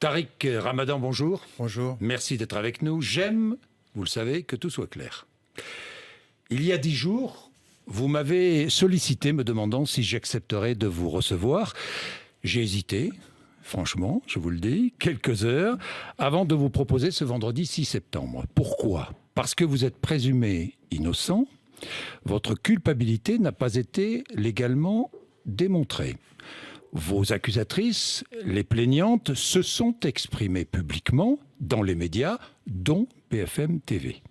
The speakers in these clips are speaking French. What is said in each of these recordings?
Tariq Ramadan, bonjour. Bonjour. Merci d'être avec nous. J'aime, vous le savez, que tout soit clair. Il y a 10 jours, vous m'avez sollicité me demandant si j'accepterais de vous recevoir. J'ai hésité, franchement, je vous le dis, quelques heures avant de vous proposer ce vendredi 6 septembre. Pourquoi ? Parce que vous êtes présumé innocent. Votre culpabilité n'a pas été légalement démontrée. Vos accusatrices, les plaignantes, se sont exprimées publiquement dans les médias, dont BFM TV.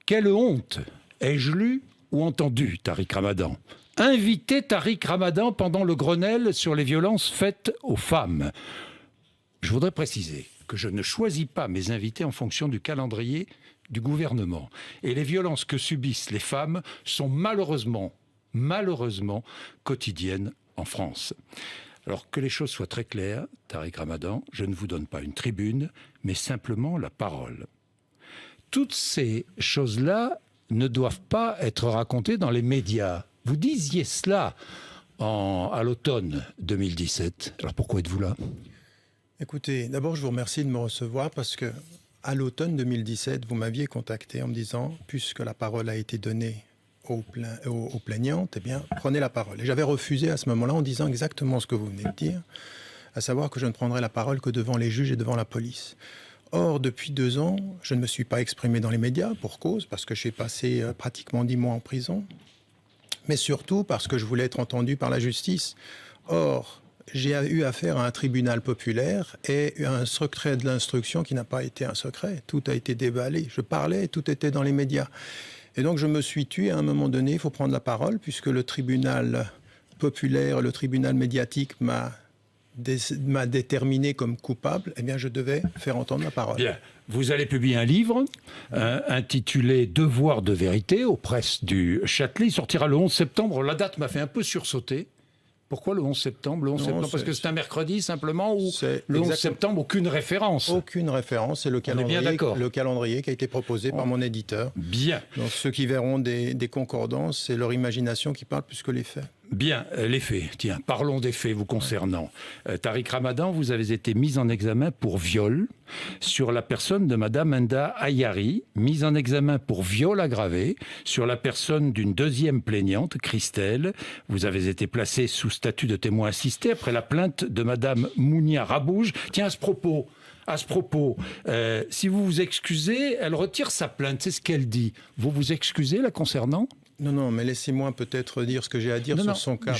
Quelle honte ai-je lu ou entendu, Tariq Ramadan ? Inviter Tariq Ramadan pendant le Grenelle sur les violences faites aux femmes. Je voudrais préciser que je ne choisis pas mes invités en fonction du calendrier du gouvernement. Et les violences que subissent les femmes sont malheureusement quotidiennes en France. Alors que les choses soient très claires, Tariq Ramadan, je ne vous donne pas une tribune, mais simplement la parole. Toutes ces choses-là ne doivent pas être racontées dans les médias. Vous disiez cela à l'automne 2017. Alors pourquoi êtes-vous là ? Écoutez, d'abord je vous remercie de me recevoir parce que à l'automne 2017, vous m'aviez contacté en me disant, puisque la parole a été donnée aux plaignantes, eh bien, prenez la parole. Et j'avais refusé à ce moment-là en disant exactement ce que vous venez de dire, à savoir que je ne prendrai la parole que devant les juges et devant la police. Or, depuis 2 ans, je ne me suis pas exprimé dans les médias pour cause, parce que j'ai passé pratiquement 10 mois en prison, mais surtout parce que je voulais être entendu par la justice. Or, j'ai eu affaire à un tribunal populaire et un secret de l'instruction qui n'a pas été un secret. Tout a été déballé. Je parlais, tout était dans les médias. Et donc je me suis tué à un moment donné, il faut prendre la parole, puisque le tribunal populaire, le tribunal médiatique m'a déterminé comme coupable, eh bien je devais faire entendre ma parole. Bien. Vous allez publier un livre intitulé « Devoir de vérité » aux presses du Châtelet. Il sortira le 11 septembre. La date m'a fait un peu sursauter. Pourquoi le 11 septembre ? Le 11 septembre parce que c'est un mercredi simplement, ou le 11 septembre, aucune référence ? Aucune référence, c'est le calendrier qui a été proposé par mon éditeur. Bien. Donc ceux qui verront des concordances, c'est leur imagination qui parle plus que les faits. Bien, les faits. Tiens, parlons des faits vous concernant. Tariq Ramadan, vous avez été mis en examen pour viol sur la personne de Madame Enda Ayari, mise en examen pour viol aggravé sur la personne d'une deuxième plaignante, Christelle. Vous avez été placé sous statut de témoin assisté après la plainte de Madame Mounia Rabouge. Tiens, à ce propos, si vous vous excusez, elle retire sa plainte, c'est ce qu'elle dit. Vous vous excusez la concernant ? Non, mais laissez-moi peut-être dire ce que j'ai à dire sur son cas.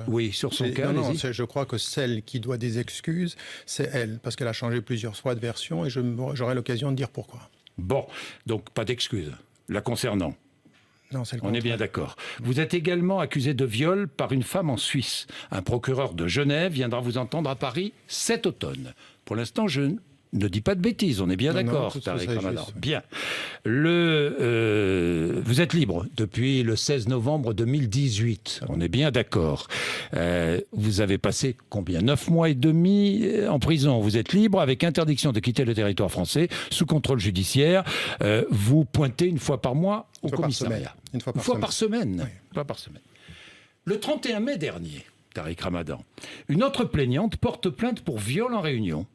Oui, sur son cas, je crois que celle qui doit des excuses, c'est elle, parce qu'elle a changé plusieurs fois de version et j'aurai l'occasion de dire pourquoi. Bon, donc pas d'excuses la concernant. Non, c'est le contraire. On est bien d'accord. Vous êtes également accusé de viol par une femme en Suisse. Un procureur de Genève viendra vous entendre à Paris cet automne. Pour l'instant, je ne dis pas de bêtises, on est bien d'accord, Tariq Ramadan. Bien. Vous êtes libre depuis le 16 novembre 2018, on est bien d'accord. Vous avez passé combien ? 9 mois et demi en prison. Vous êtes libre avec interdiction de quitter le territoire français, sous contrôle judiciaire. Vous pointez une fois par mois au commissariat. Une fois par semaine. Oui. Une fois par semaine. Le 31 mai dernier, Tariq Ramadan, une autre plaignante porte plainte pour viol en réunion.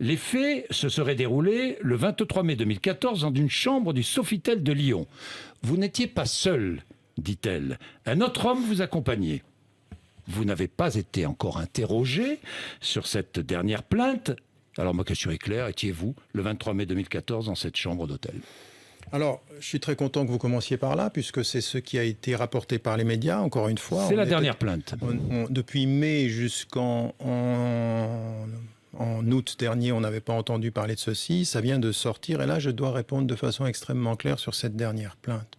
Les faits se seraient déroulés le 23 mai 2014 dans une chambre du Sofitel de Lyon. Vous n'étiez pas seul, dit-elle. Un autre homme vous accompagnait. Vous n'avez pas été encore interrogé sur cette dernière plainte. Alors ma question est claire, étiez-vous le 23 mai 2014 dans cette chambre d'hôtel ? Alors, je suis très content que vous commenciez par là, puisque c'est ce qui a été rapporté par les médias, encore une fois. C'est la dernière plainte. Depuis mai jusqu'en août dernier, on n'avait pas entendu parler de ceci. Ça vient de sortir, et là, je dois répondre de façon extrêmement claire sur cette dernière plainte.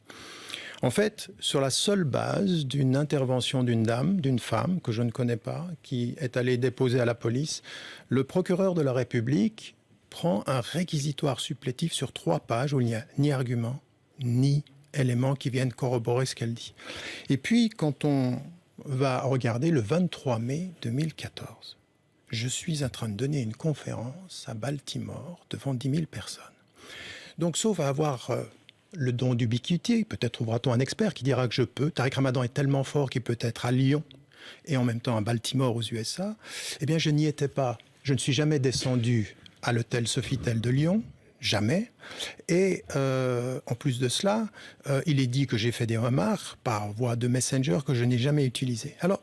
En fait, sur la seule base d'une intervention d'une femme, que je ne connais pas, qui est allée déposer à la police, le procureur de la République prend un réquisitoire supplétif sur 3 pages où il n'y a ni argument, ni éléments qui viennent corroborer ce qu'elle dit. Et puis, quand on va regarder le 23 mai 2014, je suis en train de donner une conférence à Baltimore devant 10 000 personnes. Donc, sauf à avoir le don d'ubiquité, peut-être trouvera-t-on un expert qui dira que je peux. Tariq Ramadan est tellement fort qu'il peut être à Lyon et en même temps à Baltimore aux USA. Eh bien, je n'y étais pas. Je ne suis jamais descendu à l'hôtel Sofitel de Lyon. Jamais. Et en plus de cela, il est dit que j'ai fait des remarques par voie de Messenger que je n'ai jamais utilisées. Alors,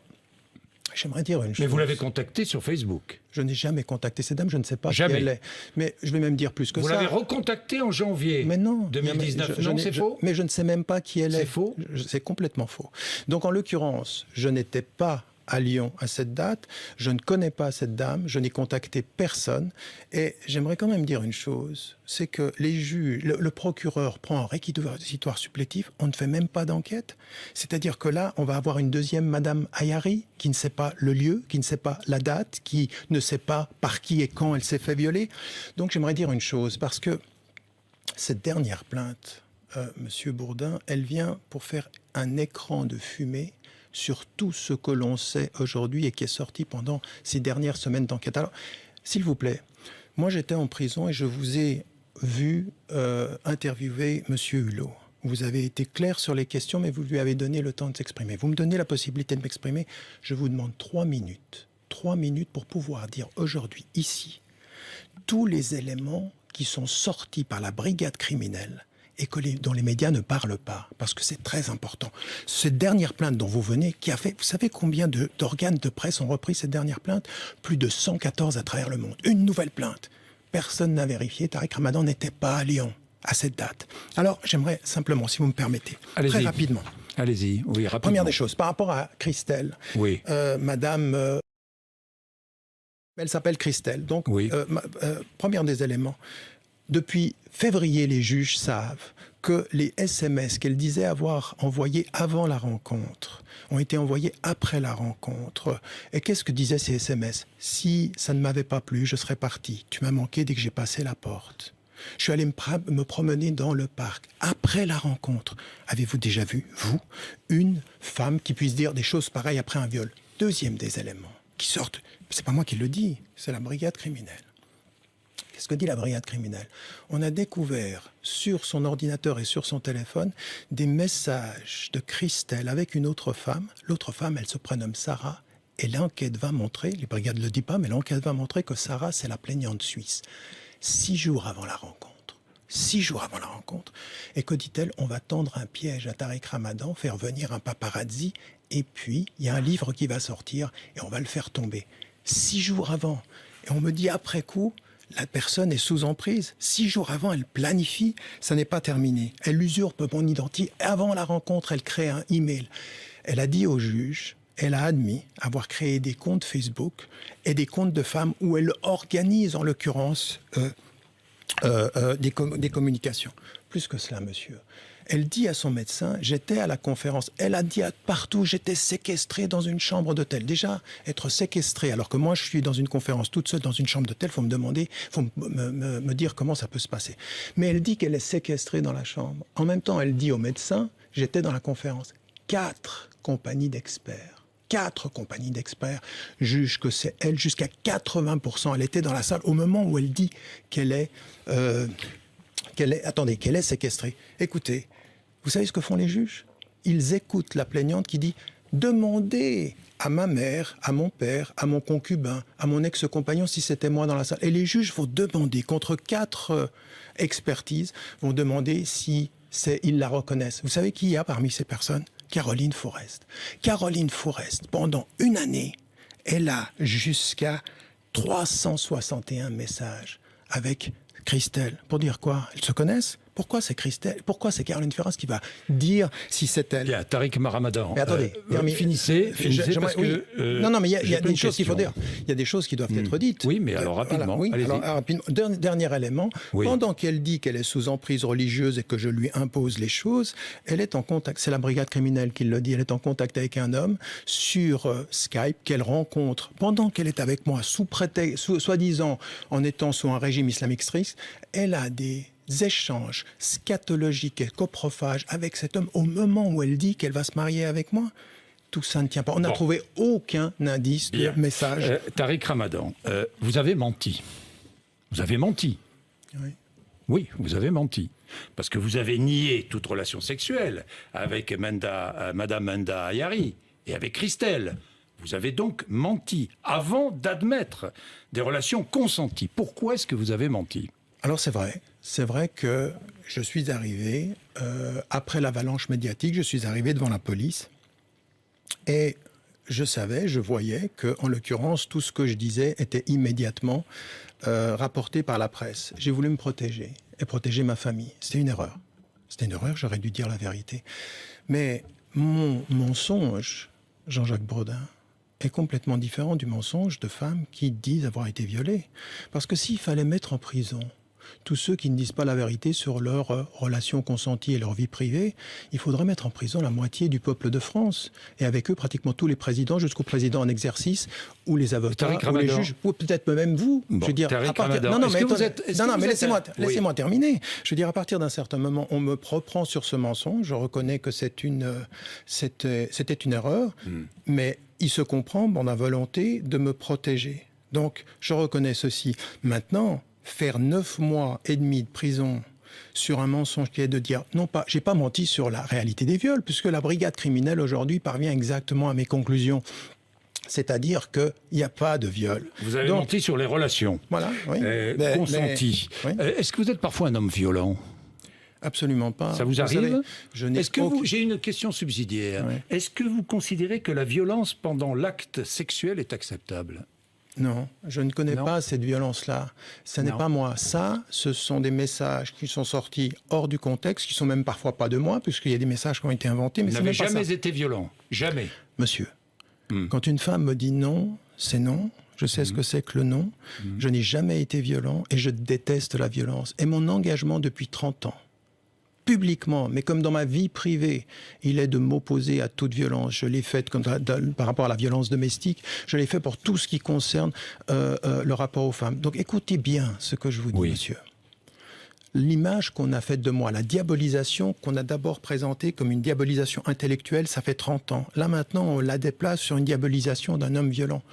j'aimerais dire une chose. Mais vous l'avez contactée sur Facebook. Je n'ai jamais contacté cette dame, je ne sais pas Jamais. qui elle est. Mais je vais même dire plus que Vous ça. l'avez recontactée en janvier Mais non. 2019. Non, c'est faux. Mais je ne sais même pas qui elle est. C'est faux. C'est complètement faux. Donc en l'occurrence, je n'étais pas à Lyon à cette date, je ne connais pas cette dame, je n'ai contacté personne, et j'aimerais quand même dire une chose, c'est que les juges, le procureur prend un réquisitoire supplétif, on ne fait même pas d'enquête, c'est-à-dire que là, on va avoir une deuxième Madame Ayari, qui ne sait pas le lieu, qui ne sait pas la date, qui ne sait pas par qui et quand elle s'est fait violer. Donc j'aimerais dire une chose, parce que cette dernière plainte, Monsieur Bourdin, elle vient pour faire un écran de fumée sur tout ce que l'on sait aujourd'hui et qui est sorti pendant ces dernières semaines d'enquête. Alors, s'il vous plaît, moi j'étais en prison et je vous ai vu interviewer Monsieur Hulot. Vous avez été clair sur les questions, mais vous lui avez donné le temps de s'exprimer. Vous me donnez la possibilité de m'exprimer. Je vous demande 3 minutes. 3 minutes pour pouvoir dire aujourd'hui, ici, tous les éléments qui sont sortis par la brigade criminelle et dont les médias ne parlent pas, parce que c'est très important. Cette dernière plainte dont vous venez, qui a fait, vous savez combien d'organes de presse ont repris cette dernière plainte? Plus de 114 à travers le monde. Une nouvelle plainte. Personne n'a vérifié. Tariq Ramadan n'était pas à Lyon à cette date. Alors, j'aimerais simplement, si vous me permettez, très rapidement. Allez-y, oui, rapidement. Première des choses, par rapport à Christelle, oui. Madame... elle s'appelle Christelle. Donc, oui. Première des éléments. Depuis février, les juges savent que les SMS qu'elle disait avoir envoyés avant la rencontre ont été envoyés après la rencontre. Et qu'est-ce que disaient ces SMS? Si ça ne m'avait pas plu, je serais parti. Tu m'as manqué dès que j'ai passé la porte. Je suis allé me promener dans le parc après la rencontre. Avez-vous déjà vu, vous, une femme qui puisse dire des choses pareilles après un viol? Deuxième des éléments qui sortent, c'est pas moi qui le dis, c'est la brigade criminelle. Qu'est-ce que dit la brigade criminelle? On a découvert sur son ordinateur et sur son téléphone des messages de Christelle avec une autre femme. L'autre femme, elle se prénomme Sarah. Et l'enquête va montrer, les brigades ne le disent pas, mais l'enquête va montrer que Sarah, c'est la plaignante suisse. 6 jours avant la rencontre. 6 jours avant la rencontre. Et que dit-elle? On va tendre un piège à Tariq Ramadan, faire venir un paparazzi, et puis il y a un livre qui va sortir et on va le faire tomber. 6 jours avant. Et on me dit après coup, la personne est sous emprise. 6 jours avant, elle planifie. Ça n'est pas terminé. Elle usurpe mon identité. Avant la rencontre, elle crée un email. Elle a dit au juge, elle a admis avoir créé des comptes Facebook et des comptes de femmes où elle organise, en l'occurrence, des communications. Plus que cela, monsieur. Elle dit à son médecin, j'étais à la conférence. Elle a dit partout, j'étais séquestrée dans une chambre d'hôtel. Déjà, être séquestrée, alors que moi, je suis dans une conférence toute seule dans une chambre d'hôtel, il faut me demander, il faut me dire comment ça peut se passer. Mais elle dit qu'elle est séquestrée dans la chambre. En même temps, elle dit au médecin, j'étais dans la conférence. 4 compagnies d'experts. 4 compagnies d'experts jugent que c'est elle, jusqu'à 80%. Elle était dans la salle au moment où elle dit qu'elle est séquestrée. Écoutez, vous savez ce que font les juges? Ils écoutent la plaignante qui dit « Demandez à ma mère, à mon père, à mon concubin, à mon ex-compagnon si c'était moi dans la salle. » Et les juges vont demander, contre 4 expertises, vont demander si ils la reconnaissent. Vous savez qui y a parmi ces personnes? Caroline Forest. Caroline Forest, pendant une année, elle a jusqu'à 361 messages avec Christelle. Pour dire quoi? Elles se connaissent? Pourquoi c'est Christelle? Pourquoi c'est Caroline Forest qui va dire si c'est elle? Bien, Tariq Ramadan. Mais attendez, finissez parce que... non, mais il y a des choses qu'il faut dire. Il y a des choses qui doivent être dites. Oui, mais alors rapidement. Voilà, alors, rapidement. Dernier élément. Oui. Pendant qu'elle dit qu'elle est sous emprise religieuse et que je lui impose les choses, elle est en contact, c'est la brigade criminelle qui le dit, elle est en contact avec un homme sur Skype qu'elle rencontre pendant qu'elle est avec moi, soi-disant en étant sous un régime islamique strict. Elle a des échanges scatologiques et coprophages avec cet homme au moment où elle dit qu'elle va se marier avec moi. Tout ça ne tient pas. On n'a trouvé aucun indice de message. Tariq Ramadan, vous avez menti. Vous avez menti. Oui. Oui, vous avez menti. Parce que vous avez nié toute relation sexuelle avec Madame Menda Ayari et avec Christelle. Vous avez donc menti avant d'admettre des relations consenties. Pourquoi est-ce que vous avez menti ? Alors c'est vrai que je suis arrivé, après l'avalanche médiatique, je suis arrivé devant la police et je voyais que, en l'occurrence, tout ce que je disais était immédiatement rapporté par la presse. J'ai voulu me protéger et protéger ma famille. C'était une erreur. J'aurais dû dire la vérité. Mais mon mensonge, Jean-Jacques Brodin, est complètement différent du mensonge de femmes qui disent avoir été violées. Parce que s'il fallait mettre en prison tous ceux qui ne disent pas la vérité sur leurs relations consenties et leur vie privée, il faudrait mettre en prison la moitié du peuple de France. Et avec eux, pratiquement tous les présidents, jusqu'au président en exercice, ou les avocats, ou les juges, ou peut-être même vous. Bon, je veux dire, à partir... Non, mais laissez-moi terminer. Je veux dire, à partir d'un certain moment, on me reprend sur ce mensonge. Je reconnais que c'était une erreur, mais il se comprend dans la volonté de me protéger. Donc, je reconnais ceci. Maintenant, faire 9 mois et demi de prison sur un mensonge qui est de dire, non pas, j'ai pas menti sur la réalité des viols, puisque la brigade criminelle aujourd'hui parvient exactement à mes conclusions. C'est-à-dire qu'il n'y a pas de viol. Vous avez menti sur les relations. Voilà, oui. Consenties. Oui. Est-ce que vous êtes parfois un homme violent ? Absolument pas. Ça vous arrive ? J'ai une question subsidiaire. Oui. Est-ce que vous considérez que la violence pendant l'acte sexuel est acceptable ? Non, je ne connais pas cette violence-là. Ce n'est pas moi. Ça, ce sont des messages qui sont sortis hors du contexte, qui sont même parfois pas de moi, puisqu'il y a des messages qui ont été inventés. Mais vous n'avez jamais été violent ? Jamais ? Monsieur, quand une femme me dit non, c'est non. Je sais ce que c'est que le non. Je n'ai jamais été violent et je déteste la violence. Et mon engagement depuis 30 ans, publiquement, mais comme dans ma vie privée, il est de m'opposer à toute violence. Je l'ai fait par rapport à la violence domestique, je l'ai fait pour tout ce qui concerne le rapport aux femmes. Donc écoutez bien ce que je vous dis, monsieur. L'image qu'on a faite de moi, la diabolisation qu'on a d'abord présentée comme une diabolisation intellectuelle, ça fait 30 ans. Là maintenant, on la déplace sur une diabolisation d'un homme violent.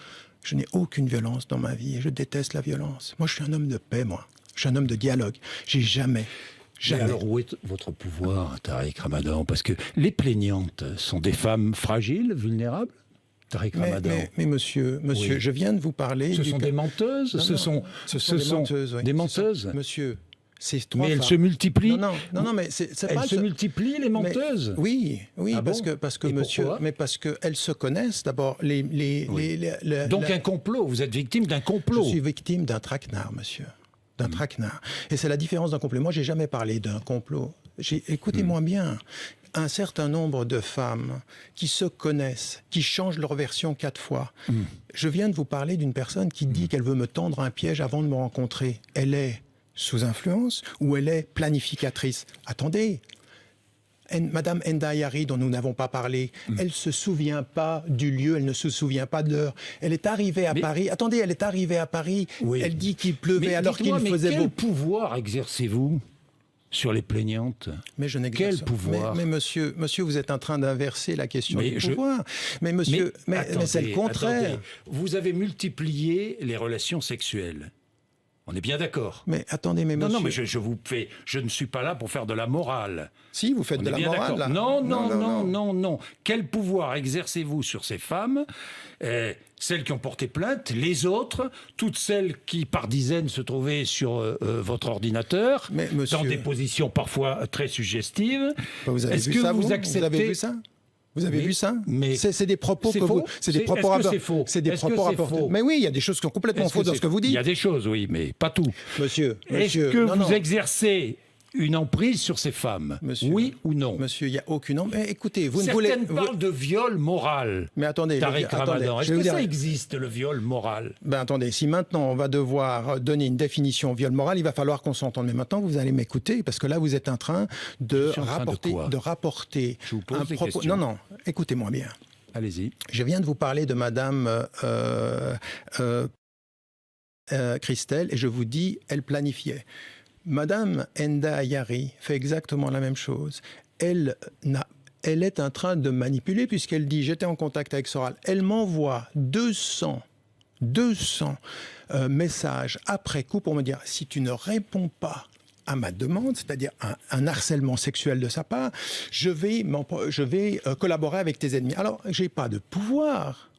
Je n'ai aucune violence dans ma vie et je déteste la violence. Moi, je suis un homme de paix, moi. Je suis un homme de dialogue. J'ai jamais... Alors, où est votre pouvoir, Tariq Ramadan ? Parce que les plaignantes sont des femmes fragiles, vulnérables, Tariq Ramadan. Mais monsieur, je viens de vous parler... Ce sont des menteuses ? Ce sont des menteuses, oui. Des menteuses ? Monsieur, c'est mais elles se multiplient ? Non, mais c'est elles se multiplient, les menteuses ? Oui, parce que monsieur... Pourquoi ? Mais parce qu'elles se connaissent, d'abord. Donc un complot, vous êtes victime d'un complot ? Je suis victime d'un traquenard, monsieur. D'un traquenard. Et c'est la différence d'un complot. Moi, j'ai jamais parlé d'un complot. Écoutez-moi bien. Un certain nombre de femmes qui se connaissent, qui changent leur version 4 fois. Je viens de vous parler d'une personne qui dit qu'elle veut me tendre un piège avant de me rencontrer. Elle est sous influence ou elle est planificatrice ? Attendez. Madame Enda Ayari, dont nous n'avons pas parlé, elle ne se souvient pas du lieu, elle ne se souvient pas de l'heure. Elle est arrivée à Paris. Attendez, elle est arrivée à Paris. Elle dit qu'il pleuvait alors qu'il faisait beau. Quel pouvoir exercez-vous sur les plaignantes ? Mais je n'exerce Quel pouvoir ? Mais monsieur, vous êtes en train d'inverser la question du pouvoir. Mais monsieur, mais c'est le contraire. Attendez. Vous avez multiplié les relations sexuelles. On est bien d'accord. Mais attendez, monsieur... Non, mais je ne suis pas là pour faire de la morale. Si, vous faites de la morale, là. Non. Quel pouvoir exercez-vous sur ces femmes, celles qui ont porté plainte, les autres, toutes celles qui, par dizaines, se trouvaient sur votre ordinateur, dans des positions parfois très suggestives. Vous avez vu ça, vous avez vu ça ? Vous avez vu ça ? C'est des propos que vous... C'est des propos rapportés. C'est des propos rapportés. Mais oui, il y a des choses qui sont complètement fausses dans ce que vous dites. Il y a des choses, oui, mais pas tout. Monsieur... Est-ce que vous exercez une emprise sur ces femmes ? Oui ou non ? Monsieur, il n'y a aucune emprise. Écoutez, vous ne voulez... Certaines parlent de viol moral. Mais attendez... Tariq Ramadan, est-ce que ça existe, le viol moral ? Attendez, si maintenant on va devoir donner une définition au viol moral, il va falloir qu'on s'entende. Mais maintenant, vous allez m'écouter, parce que là, vous êtes en train de rapporter Je vous pose des questions. Non, écoutez-moi bien. Allez-y. Je viens de vous parler de Madame Christelle, et je vous dis, elle planifiait. Madame Enda Ayari fait exactement la même chose. Elle est en train de manipuler puisqu'elle dit « j'étais en contact avec Soral ». Elle m'envoie 200 messages après coup pour me dire « si tu ne réponds pas à ma demande, c'est-à-dire un harcèlement sexuel de sa part, je vais collaborer avec tes ennemis ». Alors, je n'ai pas de pouvoir.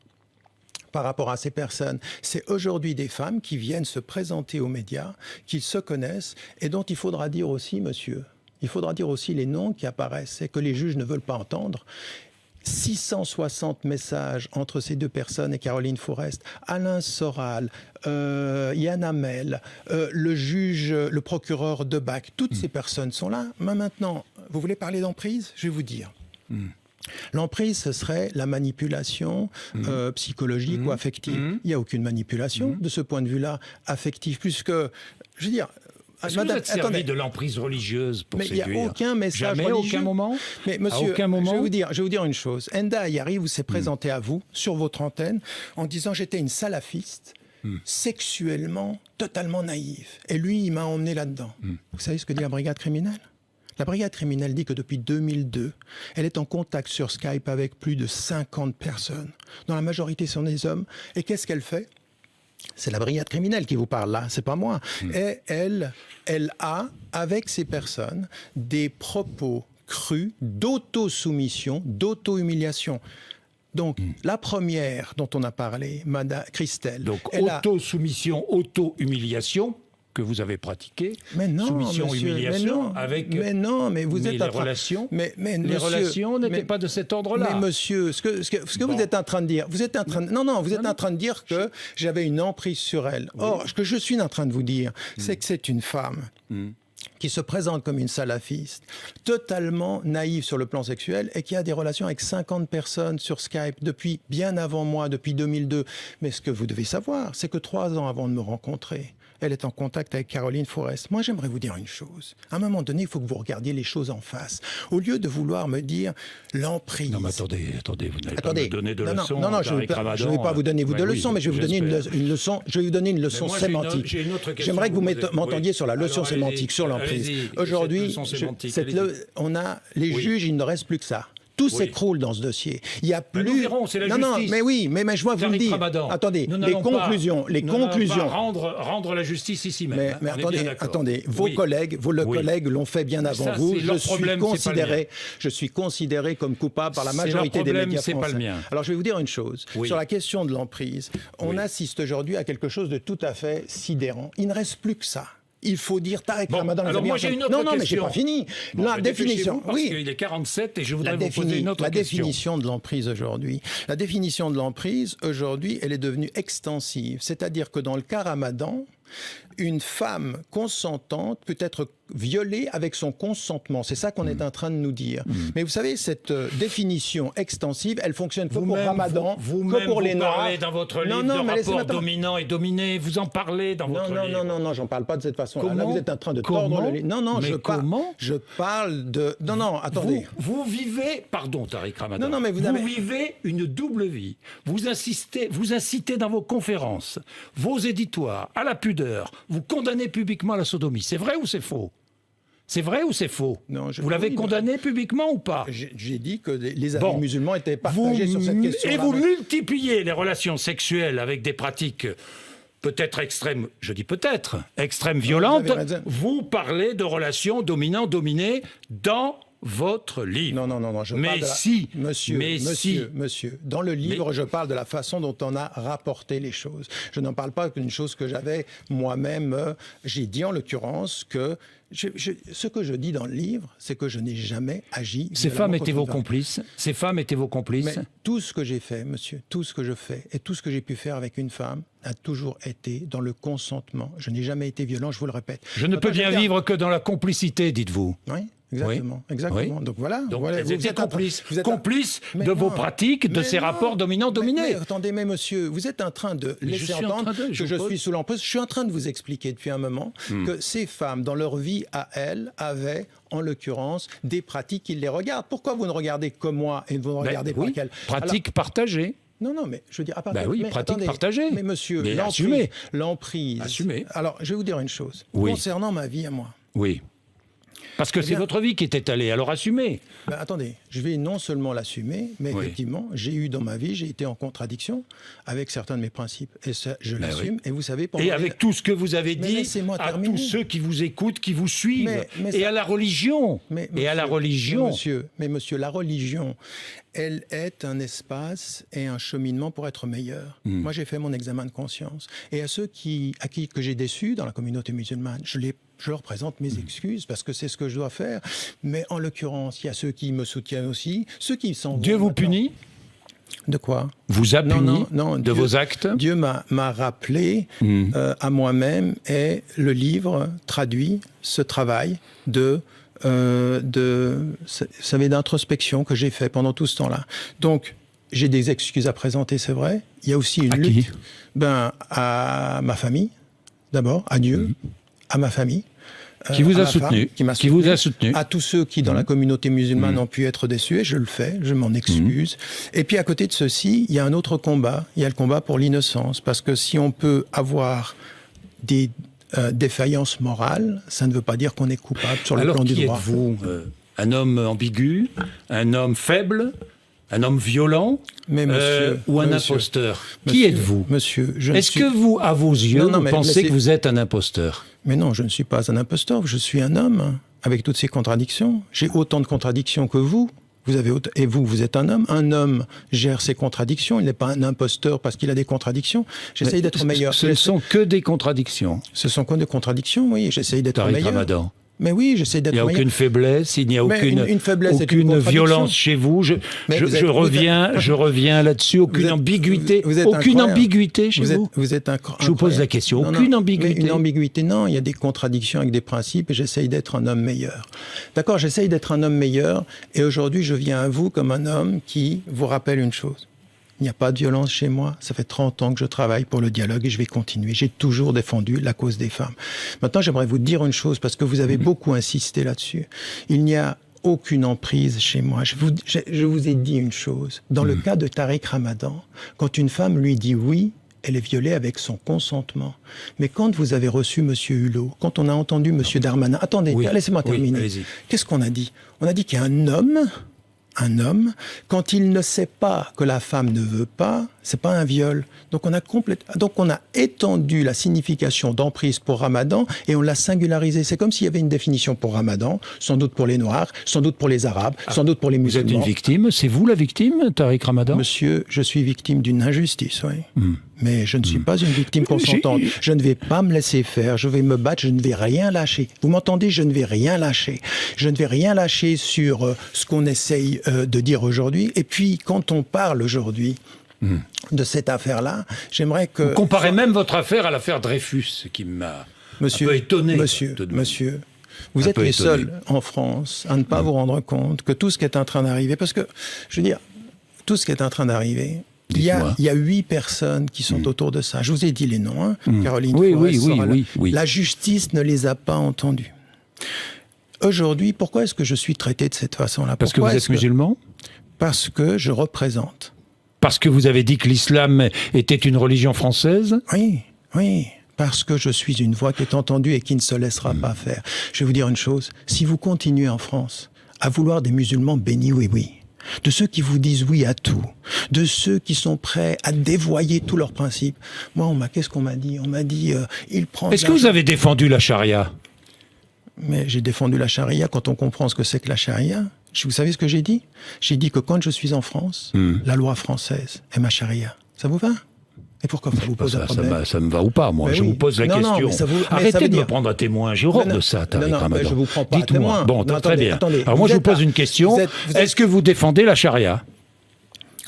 par rapport à ces personnes, c'est aujourd'hui des femmes qui viennent se présenter aux médias, qu'ils se connaissent et dont il faudra dire aussi, monsieur, il faudra dire aussi les noms qui apparaissent et que les juges ne veulent pas entendre. 660 messages entre ces deux personnes et Caroline Forest, Alain Soral, Yann Hamel, le procureur Debac, toutes ces personnes sont là. Mais maintenant, vous voulez parler d'emprise ? Je vais vous dire. L'emprise, ce serait la manipulation psychologique ou affective. Il n'y a aucune manipulation de ce point de vue-là affective, puisque, je veux dire... Est-ce que vous êtes servi de l'emprise religieuse pour séduire ? Mais il n'y a aucun message Jamais, religieux. aucun moment ? Mais monsieur, à aucun moment je vais vous dire une chose. Enda Ayari vous s'est présenté à vous, sur votre antenne, en disant « j'étais une salafiste, sexuellement, totalement naïve ». Et lui, il m'a emmené là-dedans. Vous savez ce que dit la brigade criminelle ? La brigade criminelle dit que depuis 2002, elle est en contact sur Skype avec plus de 50 personnes. Dans la majorité, ce sont des hommes. Et qu'est-ce qu'elle fait ? C'est la brigade criminelle qui vous parle là, c'est pas moi. Et elle a, avec ces personnes, des propos crus d'auto-soumission, d'auto-humiliation. Donc, la première dont on a parlé, Madame Christelle... Donc, auto-soumission, auto-humiliation que vous avez pratiqué. Mais non, soumission, monsieur, humiliation, mais non, avec... Mais non, mais vous êtes les relations, mais les monsieur, relations n'étaient pas de cet ordre-là. Mais monsieur, ce que vous êtes en train de dire, vous êtes en train de dire que j'avais une emprise sur elle. Oui. Or, ce que je suis en train de vous dire, c'est que c'est une femme qui se présente comme une salafiste, totalement naïve sur le plan sexuel et qui a des relations avec 50 personnes sur Skype depuis bien avant moi, depuis 2002. Mais ce que vous devez savoir, c'est que 3 ans avant de me rencontrer, elle est en contact avec Caroline Forest. Moi, j'aimerais vous dire une chose. À un moment donné, il faut que vous regardiez les choses en face. Au lieu de vouloir me dire l'emprise... Non, mais attendez, vous n'allez pas me donner de leçons. Non, je ne vais pas vous donner de leçons, mais je vais vous donner une leçon. Je vais vous donner une leçon sémantique. J'aimerais que vous m'entendiez sur la leçon sémantique, sur l'emprise. Aujourd'hui, on a les juges, il ne reste plus que ça. Tout s'écroule dans ce dossier. Il y a plus. Nous verrons, c'est la justice. Non, mais oui, mais je vois vous le dire. Attendez, les conclusions. Rendre la justice ici même. Mais attendez, vos collègues l'ont fait bien avant vous. Je suis considéré comme coupable par la majorité des médias français. C'est pas le mien. Alors je vais vous dire une chose. Sur la question de l'emprise, on assiste aujourd'hui à quelque chose de tout à fait sidérant. Il ne reste plus que ça. Il faut dire Tarek Ramadan. Alors moi j'ai une autre question. Non, mais j'ai pas fini. La définition, parce qu'il est 47 et je voudrais vous poser une autre question. La définition de l'emprise aujourd'hui. La définition de l'emprise aujourd'hui, elle est devenue extensive. C'est-à-dire que dans le cas Ramadan, une femme consentante peut être violée avec son consentement. C'est ça qu'on est en train de nous dire. Mais vous savez, cette définition extensive, elle fonctionne que pour Ramadan, que pour les Noirs. Vous parlez dans votre livre de rapport dominant et dominé. Vous en parlez dans votre livre. Non, j'en parle pas de cette façon-là. Là, vous êtes en train de tordre le livre. Non, je parle de... Non, attendez. Vous vivez... Pardon, Tariq Ramadan. Non, mais vous vivez une double vie. Vous incitez dans vos conférences, vos éditoires, à la pudeur. Vous condamnez publiquement la sodomie. C'est vrai ou c'est faux ? C'est vrai ou c'est faux ? Vous l'avez condamné publiquement ou pas ? J'ai dit que les amis musulmans étaient partagés sur cette question. Et vous multipliez les relations sexuelles avec des pratiques peut-être extrêmes, je dis peut-être, extrêmes violentes. Vous parlez de relations dominant-dominé dans votre livre. Non, je parle de Monsieur, dans le livre, je parle de la façon dont on a rapporté les choses. Je n'en parle pas d'une chose que j'avais moi-même. J'ai dit en l'occurrence que ce que je dis dans le livre, c'est que je n'ai jamais agi. Ces femmes étaient vos complices. Ces femmes étaient vos complices. Mais tout ce que j'ai fait, monsieur, tout ce que je fais et tout ce que j'ai pu faire avec une femme a toujours été dans le consentement. Je n'ai jamais été violent, je vous le répète. Je ne peux bien vivre que dans la complicité, dites-vous. Oui. Exactement. Oui. Donc voilà. Vous êtes complice de vos pratiques, de ces rapports dominants-dominés. Mais attendez, monsieur, vous êtes en train de laisser entendre que je suis sous l'emprise. Je suis en train de vous expliquer depuis un moment que ces femmes, dans leur vie à elles, avaient, en l'occurrence, des pratiques qui les regardent. Pourquoi vous ne regardez que moi et vous ne regardez pas qu'elles ? Pratiques partagées. Non, mais je veux dire, à part pratique partagée. Mais monsieur, l'emprise. Assumez. Alors, je vais vous dire une chose. Concernant ma vie à moi. Oui. Parce que c'est votre vie qui est étalée, alors assumez. Ben, attendez, je vais non seulement l'assumer, mais Oui. effectivement, j'ai été en contradiction avec certains de mes principes. Et ça, je Ben l'assume. oui. Et vous savez, pendant Et avec tout ce que vous avez Mais dit laissez-moi à terminer. tous ceux qui vous écoutent, qui vous suivent, Mais et ça- à la religion. Et à la religion. Mais monsieur, la religion, elle est un espace et un cheminement pour être meilleur. Moi, j'ai fait mon examen de conscience. Et à ceux que j'ai déçus dans la communauté musulmane, je leur présente mes excuses parce que c'est ce que je dois faire. Mais en l'occurrence, il y a ceux qui me soutiennent aussi, ceux qui s'en vont Dieu vous maintenant. punit, De quoi? vous a puni Non, de Dieu- vos actes. Dieu m'a rappelé à moi-même et le livre traduit ce travail d'introspection que j'ai fait pendant tout ce temps-là. Donc, j'ai des excuses à présenter, c'est vrai. Il y a aussi une À qui? lutte. À ma famille, d'abord, à Dieu, à ma famille. Qui vous à a ma soutenu. femme, Qui vous a soutenu. à tous ceux qui, dans la communauté musulmane, ont pu être déçus, et je le fais, je m'en excuse. Et puis, à côté de ceci, il y a un autre combat, il y a le combat pour l'innocence, parce que si on peut avoir des défaillances morales, ça ne veut pas dire qu'on est coupable sur le Alors plan du qui droit. êtes-vous un homme ambigu, un homme faible, un homme violent, Mais monsieur, ou un monsieur, imposteur? Qui Monsieur- êtes-vous? Monsieur, je ne Est-ce suis- que vous, à vos yeux, Non, non, vous mais pensez laissez- que vous êtes un imposteur? Mais non, je ne suis pas un imposteur, je suis un homme, avec toutes ces contradictions. J'ai autant de contradictions que vous. Et vous êtes un homme. Un homme gère ses contradictions. Il n'est pas un imposteur parce qu'il a des contradictions. J'essaye d'être meilleur. Ce ne sont que des contradictions. Ce sont que des contradictions, oui. J'essaye d'être Tariq meilleur. Ramadan. Mais oui, j'essaie Il d'être n'y a meilleur. aucune faiblesse, il n'y a Mais aucune, une faiblesse, c'est une aucune contradiction. violence chez vous. Mais vous êtes- Je reviens là-dessus. Aucune êtes- ambiguïté. vous êtes Aucune incroyable. ambiguïté chez vous. Vous êtes Je vous pose la question. Non, Aucune non, ambiguïté. mais une ambiguïté, non. Il y a des contradictions avec des principes et j'essaye d'être un homme meilleur. D'accord, j'essaye d'être un homme meilleur et aujourd'hui, je viens à vous comme un homme qui vous rappelle une chose. Il n'y a pas de violence chez moi. Ça fait 30 ans que je travaille pour le dialogue et je vais continuer. J'ai toujours défendu la cause des femmes. Maintenant, j'aimerais vous dire une chose parce que vous avez beaucoup insisté là-dessus. Il n'y a aucune emprise chez moi. Je vous ai dit une chose. Dans le cas de Tariq Ramadan, quand une femme lui dit oui, elle est violée avec son consentement. Mais quand vous avez reçu M. Hulot, quand on a entendu M. Darmanin... Attendez, Oui, laissez-moi oui, terminer. allez-y. Qu'est-ce qu'on a dit? On a dit qu'il y a un homme, quand il ne sait pas que la femme ne veut pas, c'est pas un viol. Donc on a étendu la signification d'emprise pour Ramadan et on l'a singularisé. C'est comme s'il y avait une définition pour Ramadan, sans doute pour les Noirs, sans doute pour les Arabes, sans doute pour les Vous musulmans. êtes une victime. C'est vous la victime, Tariq Ramadan? Monsieur, je suis victime d'une injustice, oui. Mais je ne suis pas une victime consentante. J'ai- Je ne vais pas me laisser faire. Je vais me battre. Je ne vais rien lâcher. Vous m'entendez? Je ne vais rien lâcher. Je ne vais rien lâcher sur ce qu'on essaye de dire aujourd'hui. Et puis, quand on parle aujourd'hui de cette affaire-là, j'aimerais que... Vous comparez même votre affaire à l'affaire Dreyfus, ce qui m'a un peu étonné. Monsieur, tout de même. monsieur, vous Un êtes peu les étonné. seuls en France à ne pas vous rendre compte que tout ce qui est en train d'arriver, parce que, je veux dire, tout ce qui est en train d'arriver, il y Dites-moi. a 8 personnes qui sont autour de ça. Je vous ai dit les noms, hein. Caroline Oui, Forest oui, oui, sera là. oui. La justice ne les a pas entendus. Aujourd'hui, pourquoi est-ce que je suis traité de cette façon-là? Parce que Pourquoi vous est-ce êtes musulman? Parce que je représente. Parce que vous avez dit que l'islam était une religion française? Oui, oui. Parce que je suis une voix qui est entendue et qui ne se laissera pas faire. Je vais vous dire une chose. Si vous continuez en France à vouloir des musulmans bénis, oui, de ceux qui vous disent oui à tout, de ceux qui sont prêts à dévoyer tous leurs principes. Moi, qu'est-ce qu'on m'a dit? On m'a dit, il prend... Est-ce que vous avez défendu la charia? Mais j'ai défendu la charia quand on comprend ce que c'est que la charia. Vous savez ce que j'ai dit? J'ai dit que quand je suis en France, la loi française est ma charia. Ça vous va? Et pourquoi ça vous pose un problème? Ça me va ou pas, moi. Mais Je oui. vous pose la Non, question. mais ça vous- mais ça Arrêtez veut de me dire- prendre à témoin. J'ai horreur Non, de ça, Tariq non, Ramadan. mais je vous prends pas à Dites-moi. témoin. Bon, Non, très attendez, bien. attendez. Alors moi, Vous je vous êtes pose un- une question. vous êtes- Est-ce que vous défendez la charia?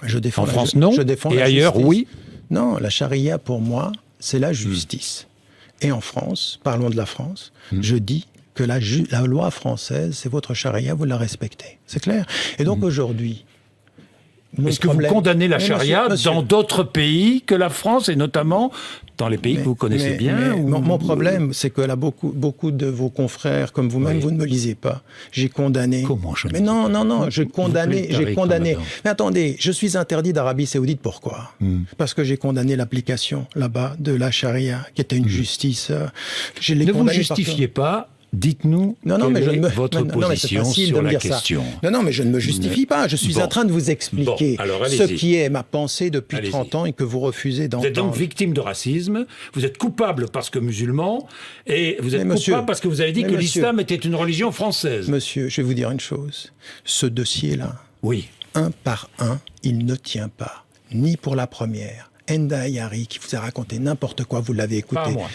Je défends En la- France, non. je défends Et la ailleurs, justice. oui. Non, la charia, pour moi, c'est la justice. Et en France, parlons de la France, je dis que la loi française, c'est votre charia, vous la respectez. C'est clair? Et donc aujourd'hui... mon Est-ce que vous problème- condamnez la Mais charia monsieur- dans d'autres pays que la France, et notamment dans les pays que vous connaissez bien? ou- Mon problème, c'est que là, beaucoup de vos confrères, comme vous-même, Oui. vous ne me lisez pas. J'ai condamné. Comment je ne Mais lis non, non, non, j'ai Vous condamné. plaît, J'ai Tariq condamné. Ramadan. Mais attendez, je suis interdit d'Arabie Saoudite. Pourquoi? Parce que j'ai condamné l'application là-bas de la charia, qui était une justice. Je l'ai Ne vous condamné justifiez pas Dites-nous quelle est votre non, mais c'est position facile sur de me la dire ça. question. Non, mais je ne me justifie pas. Je suis en train de vous expliquer alors, ce allez-y. qui est ma pensée depuis Allez-y. 30 ans et que vous refusez Vous êtes donc d'entendre. victime de racisme, vous êtes coupable parce que musulman, et vous êtes Mais monsieur, coupable parce que vous avez dit mais que monsieur. l'islam était une religion française. Monsieur, je vais vous dire une chose. Ce dossier-là, Oui. un par un, il ne tient pas. Ni pour la première. Enda Ayari qui vous a raconté n'importe quoi, vous l'avez écouté. Pas à moi.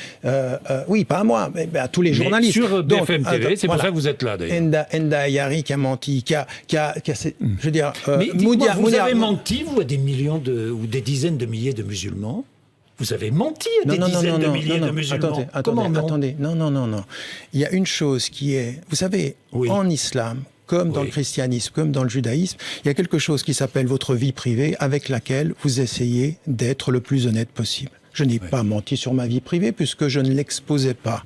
Oui, pas à moi, mais à tous les Mais journalistes. sur Donc, BFM TV, c'est pour voilà. ça que vous êtes là d'ailleurs. Enda Ayari qui a menti, je veux dire, Mais dites-moi, Moudia- vous Moudia- avez menti, vous, à des millions ou des dizaines de milliers de musulmans? Vous avez menti à des dizaines de milliers de musulmans? Comment non? Attendez, non. Il y a une chose qui est, vous savez, Oui. en islam, comme dans Oui. le christianisme, comme dans le judaïsme, il y a quelque chose qui s'appelle votre vie privée avec laquelle vous essayez d'être le plus honnête possible. Je n'ai pas menti sur ma vie privée puisque je ne l'exposais pas.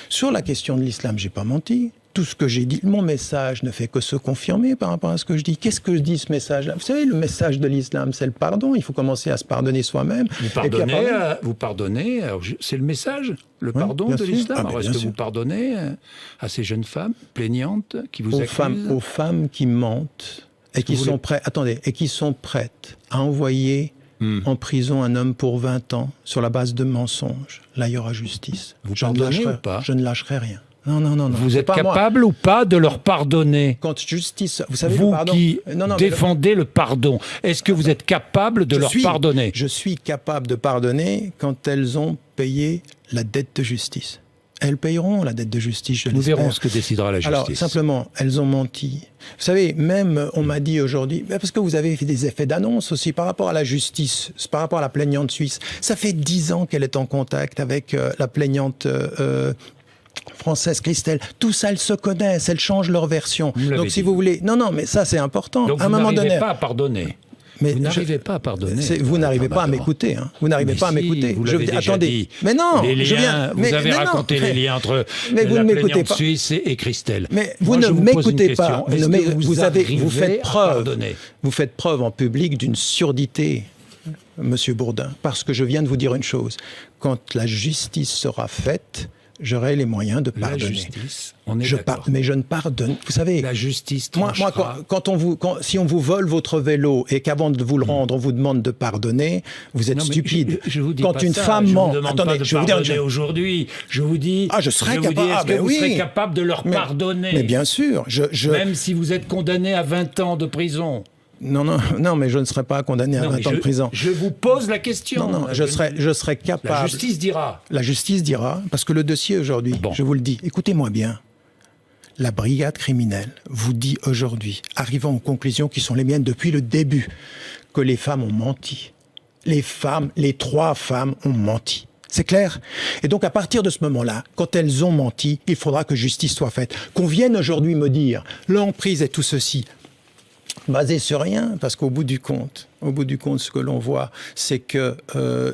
Sur la question de l'islam, j'ai pas menti. Tout ce que j'ai dit, mon message ne fait que se confirmer par rapport à ce que je dis. Qu'est-ce que dit ce message-là? Vous savez, le message de l'islam, c'est le pardon. Il faut commencer à se pardonner soi-même. Vous Et puis à pardonnez, pardonner. vous pardonnez, alors c'est le message, le pardon bien de sûr. l'islam. Ah, mais Alors est-ce bien que sûr. vous pardonnez à ces jeunes femmes plaignantes qui vous accusent? Aux femmes qui mentent et qui vous sont voulez- prêtes, attendez, et qui sont prêtes à envoyer en prison un homme pour 20 ans sur la base de mensonges. Là, il y aura justice. Vous Je ne pardonnez lâcherai- ou pas? Je ne lâcherai rien. Non. Vous c'est êtes pas moi. capable ou pas de leur pardonner? Quand justice, vous savez, Vous le pardon. qui Non, mais défendez le pardon, est-ce que vous êtes capable de leur pardonner? Je suis capable de pardonner quand elles ont payé la dette de justice. Elles payeront la dette de justice, je Nous l'espère. verrons ce que décidera la justice. Alors, simplement, elles ont menti. Vous savez, même, on m'a dit aujourd'hui, parce que vous avez fait des effets d'annonce aussi par rapport à la justice, par rapport à la plaignante suisse. Ça fait 10 ans qu'elle est en contact avec la plaignante française Christelle. Tout ça, elles se connaissent, elles changent leur version. Vous me l'avez Donc, si dit. vous voulez... Non, mais ça, c'est important. Donc à un vous moment n'arrivez donné... pas à pardonner. Mais Vous n'arrivez pas à pardonner. Vous n'arrivez pas à Madame. m'écouter. Hein. Vous n'arrivez Mais pas à si, m'écouter. vous l'avez déjà Attendez. dit. Mais non, Les liens, je viens. vous avez non, raconté mais- les liens entre mais vous la ne m'écoutez plaignante pas. suisse et Christelle. Mais vous Moi, ne je vous pose une m'écoutez question. pas. Est-ce que vous vous faites arrivez à preuve. pardonner? Vous faites preuve en public d'une surdité, Monsieur Bourdin, parce que je viens de vous dire une chose. Quand la justice sera faite, j'aurai les moyens de La pardonner. justice, on est Je d'accord. mais je ne pardonne. Vous savez. La justice Moi, tranchera. si on vous vole votre vélo et qu'avant de vous le rendre, on vous demande de pardonner, vous êtes Non, mais stupide. je vous dis Quand pas une ça. femme Je ment, vous demande attendez, pas de je vais vous dire une pardonner chose. aujourd'hui. Je vous dis. Ah, je serais vous dis, capable. Est-ce Ah, que ben vous oui. serez capable de leur Mais- pardonner? Mais bien sûr, Même si vous êtes condamné à 20 ans de prison. non, mais je ne serai pas condamné à Non, 20 mais ans de prison. Je vous pose la question. Non, je serai capable. La justice dira. La justice dira, parce que le dossier aujourd'hui, Bon. je vous le dis, écoutez-moi bien, la brigade criminelle vous dit aujourd'hui, arrivant aux conclusions qui sont les miennes depuis le début, que les femmes ont menti. Les 3 femmes ont menti. C'est clair? Et donc, à partir de ce moment-là, quand elles ont menti, il faudra que justice soit faite. Qu'on vienne aujourd'hui me dire l'emprise et tout ceci, basé sur rien, parce qu'au bout du compte, ce que l'on voit, c'est que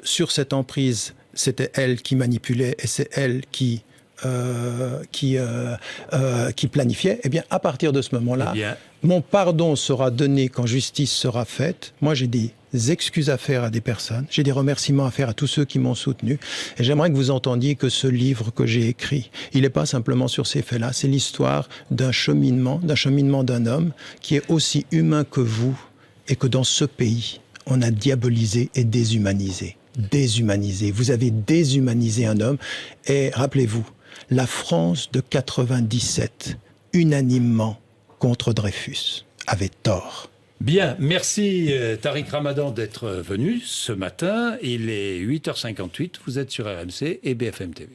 sur cette emprise, c'était elle qui manipulait et c'est elle qui planifiait. Eh bien, à partir de ce moment-là, Eh bien. mon pardon sera donné quand justice sera faite. Moi, j'ai des excuses à faire à des personnes. J'ai des remerciements à faire à tous ceux qui m'ont soutenu. Et j'aimerais que vous entendiez que ce livre que j'ai écrit, il n'est pas simplement sur ces faits-là. C'est l'histoire d'un cheminement d'un homme qui est aussi humain que vous et que dans ce pays, on a diabolisé et déshumanisé. Déshumanisé. Vous avez déshumanisé un homme. Et rappelez-vous, la France de 97, unanimement contre Dreyfus, avait tort. Bien, merci Tariq Ramadan d'être venu ce matin. Il est 8h58, vous êtes sur RMC et BFM TV.